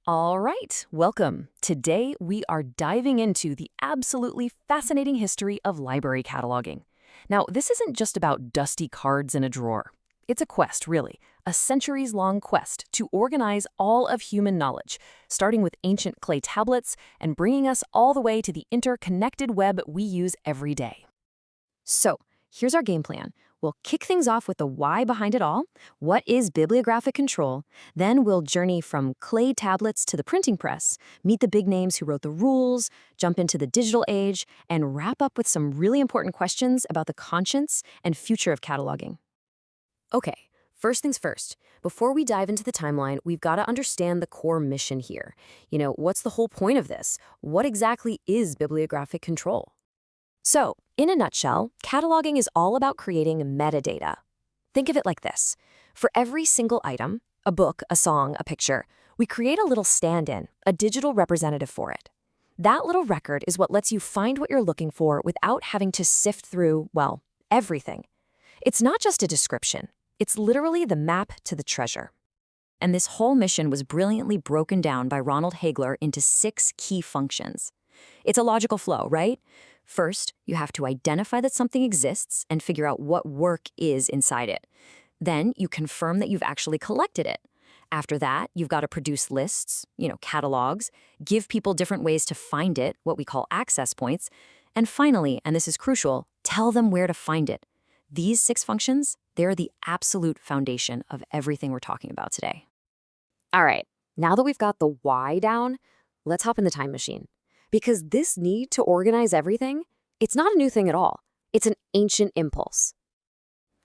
All right, welcome. Today we are diving into the absolutely fascinating history of library cataloging. Now, this isn't just about dusty cards in a drawer. It's a quest, really, a centuries-long quest to organize all of human knowledge, starting with ancient clay tablets and bringing us all the way to the interconnected web we use every day. So, here's our game plan. We'll kick things off with the why behind it all. What is bibliographic control? Then we'll journey from clay tablets to the printing press, meet the big names who wrote the rules, jump into the digital age, and wrap up with some really important questions about the conscience and future of cataloging. Okay, first things first. Before we dive into the timeline, we've got to understand the core mission here. What's the whole point of this? What exactly is bibliographic control? So, in a nutshell, cataloging is all about creating metadata. Think of it like this. For every single item, a book, a song, a picture, we create a little stand-in, a digital representative for it. That little record is what lets you find what you're looking for without having to sift through, well, everything. It's not just a description. It's literally the map to the treasure. And this whole mission was brilliantly broken down by Ronald Hagler into 6 key functions. It's a logical flow, right? First, you have to identify that something exists and figure out what work is inside it. Then you confirm that you've actually collected it. After that, you've got to produce lists, catalogs, give people different ways to find it, what we call access points. And finally, and this is crucial, tell them where to find it. These 6 functions, they're the absolute foundation of everything we're talking about today. All right, now that we've got the why down, let's hop in the time machine. Because this need to organize everything, it's not a new thing at all. It's an ancient impulse.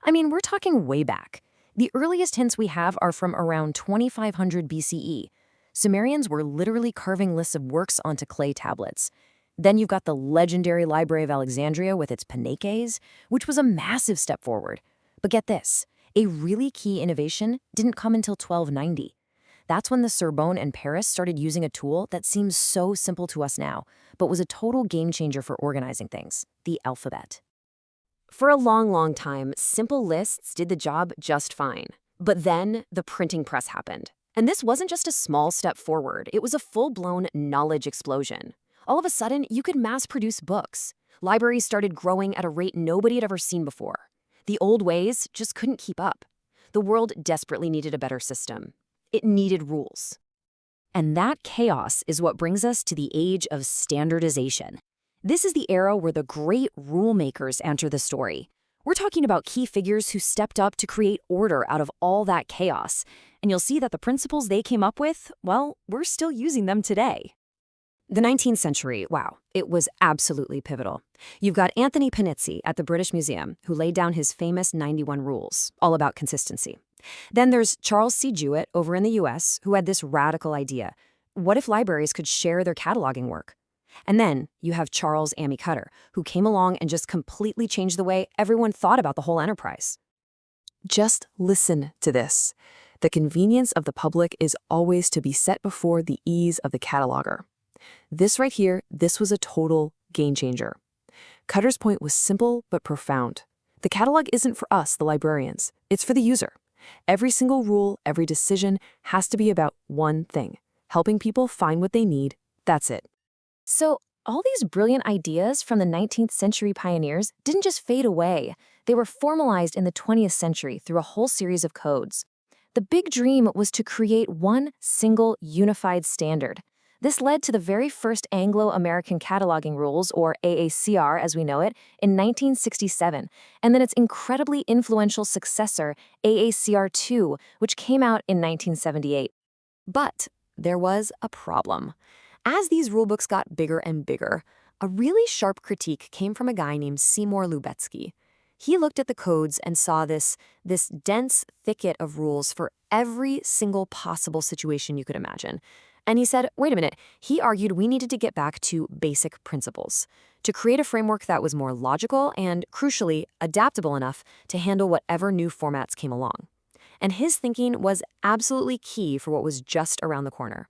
I mean, we're talking way back. The earliest hints we have are from around 2500 BCE. Sumerians were literally carving lists of works onto clay tablets. Then you've got the legendary Library of Alexandria with its Panaches, which was a massive step forward. But get this, a really key innovation didn't come until 1290. That's when the Sorbonne and Paris started using a tool that seems so simple to us now, but was a total game changer for organizing things, the alphabet. For a long time, simple lists did the job just fine. But then the printing press happened. And this wasn't just a small step forward, it was a full-blown knowledge explosion. All of a sudden, you could mass-produce books. Libraries started growing at a rate nobody had ever seen before. The old ways just couldn't keep up. The world desperately needed a better system. It needed rules. And that chaos is what brings us to the age of standardization. This is the era where the great rule makers enter the story. We're talking about key figures who stepped up to create order out of all that chaos. And you'll see that the principles they came up with, well, we're still using them today. The 19th century, wow, it was absolutely pivotal. You've got Anthony Panizzi at the British Museum, who laid down his famous 91 rules, all about consistency. Then there's Charles C. Jewett over in the US, who had this radical idea. What if libraries could share their cataloging work? And then you have Charles Ammi Cutter, who came along and just completely changed the way everyone thought about the whole enterprise. Just listen to this. The convenience of the public is always to be set before the ease of the cataloger. This right here, this was a total game changer. Cutter's point was simple but profound. The catalog isn't for us, the librarians. It's for the user. Every single rule, every decision has to be about one thing, helping people find what they need. That's it. So, all these brilliant ideas from the 19th century pioneers didn't just fade away. They were formalized in the 20th century through a whole series of codes. The big dream was to create one single unified standard. This led to the very first Anglo-American Cataloging Rules, or AACR as we know it, in 1967, and then its incredibly influential successor, AACR2, which came out in 1978. But there was a problem. As these rulebooks got bigger and bigger, a really sharp critique came from a guy named Seymour Lubetsky. He looked at the codes and saw this dense thicket of rules for every single possible situation you could imagine. And he said, wait a minute, he argued we needed to get back to basic principles, to create a framework that was more logical and, crucially, adaptable enough to handle whatever new formats came along. And his thinking was absolutely key for what was just around the corner.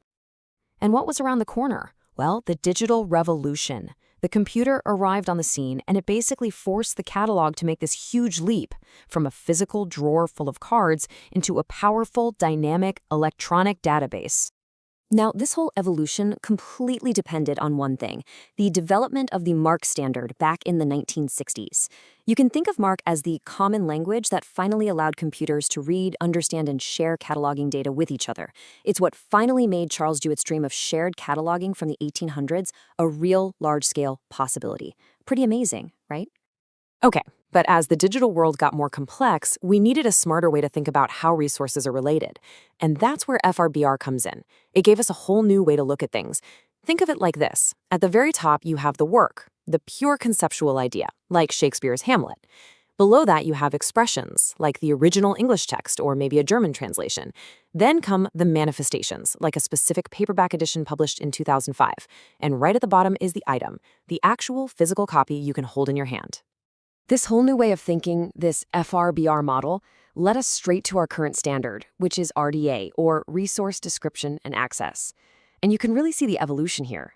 And what was around the corner? Well, the digital revolution. The computer arrived on the scene, and it basically forced the catalog to make this huge leap from a physical drawer full of cards into a powerful, dynamic, electronic database. Now, this whole evolution completely depended on one thing, the development of the MARC standard back in the 1960s. You can think of MARC as the common language that finally allowed computers to read, understand, and share cataloging data with each other. It's what finally made Charles Dewitt's dream of shared cataloging from the 1800s a real large-scale possibility. Pretty amazing, right? Okay, but as the digital world got more complex, we needed a smarter way to think about how resources are related. And that's where FRBR comes in. It gave us a whole new way to look at things. Think of it like this. At the very top, you have the work, the pure conceptual idea, like Shakespeare's Hamlet. Below that, you have expressions, like the original English text or maybe a German translation. Then come the manifestations, like a specific paperback edition published in 2005. And right at the bottom is the item, the actual physical copy you can hold in your hand. This whole new way of thinking, this FRBR model, led us straight to our current standard, which is RDA, or Resource Description and Access. And you can really see the evolution here.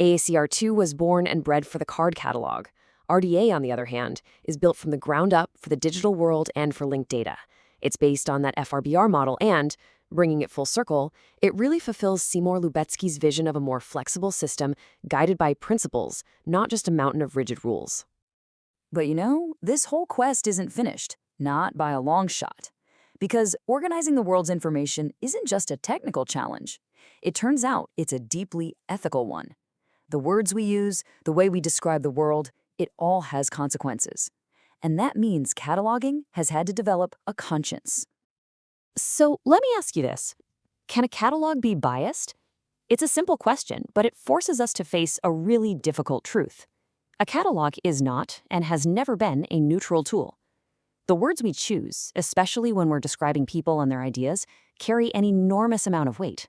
AACR2 was born and bred for the card catalog. RDA, on the other hand, is built from the ground up for the digital world and for linked data. It's based on that FRBR model and, bringing it full circle, it really fulfills Seymour Lubetsky's vision of a more flexible system guided by principles, not just a mountain of rigid rules. But you know, this whole quest isn't finished, not by a long shot. Because organizing the world's information isn't just a technical challenge. It turns out it's a deeply ethical one. The words we use, the way we describe the world, it all has consequences. And that means cataloging has had to develop a conscience. So let me ask you this. Can a catalog be biased? It's a simple question, but it forces us to face a really difficult truth. A catalog is not, and has never been, a neutral tool. The words we choose, especially when we're describing people and their ideas, carry an enormous amount of weight.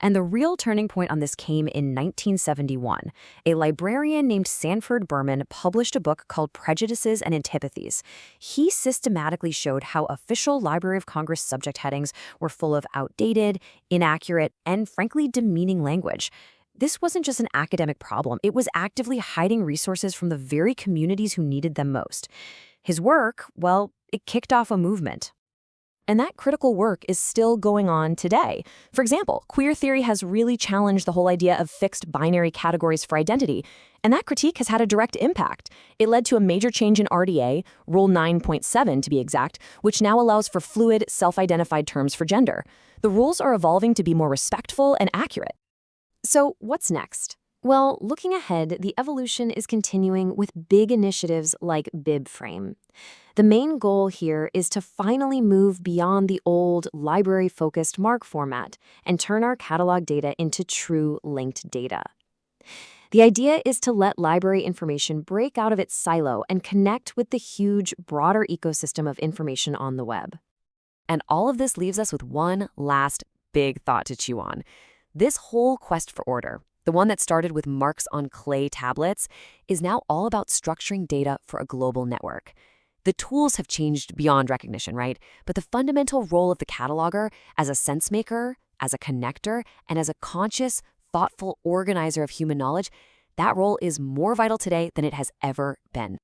And the real turning point on this came in 1971. A librarian named Sanford Berman published a book called Prejudices and Antipathies. He systematically showed how official Library of Congress subject headings were full of outdated, inaccurate, and frankly demeaning language. This wasn't just an academic problem, it was actively hiding resources from the very communities who needed them most. His work, well, it kicked off a movement. And that critical work is still going on today. For example, queer theory has really challenged the whole idea of fixed binary categories for identity, and that critique has had a direct impact. It led to a major change in RDA, Rule 9.7 to be exact, which now allows for fluid, self-identified terms for gender. The rules are evolving to be more respectful and accurate. So what's next? Well, looking ahead, the evolution is continuing with big initiatives like BibFrame. The main goal here is to finally move beyond the old library-focused MARC format and turn our catalog data into true linked data. The idea is to let library information break out of its silo and connect with the huge, broader ecosystem of information on the web. And all of this leaves us with one last big thought to chew on. This whole quest for order, the one that started with marks on clay tablets, is now all about structuring data for a global network. The tools have changed beyond recognition, right? But the fundamental role of the cataloger as a sense maker, as a connector, and as a conscious, thoughtful organizer of human knowledge, that role is more vital today than it has ever been.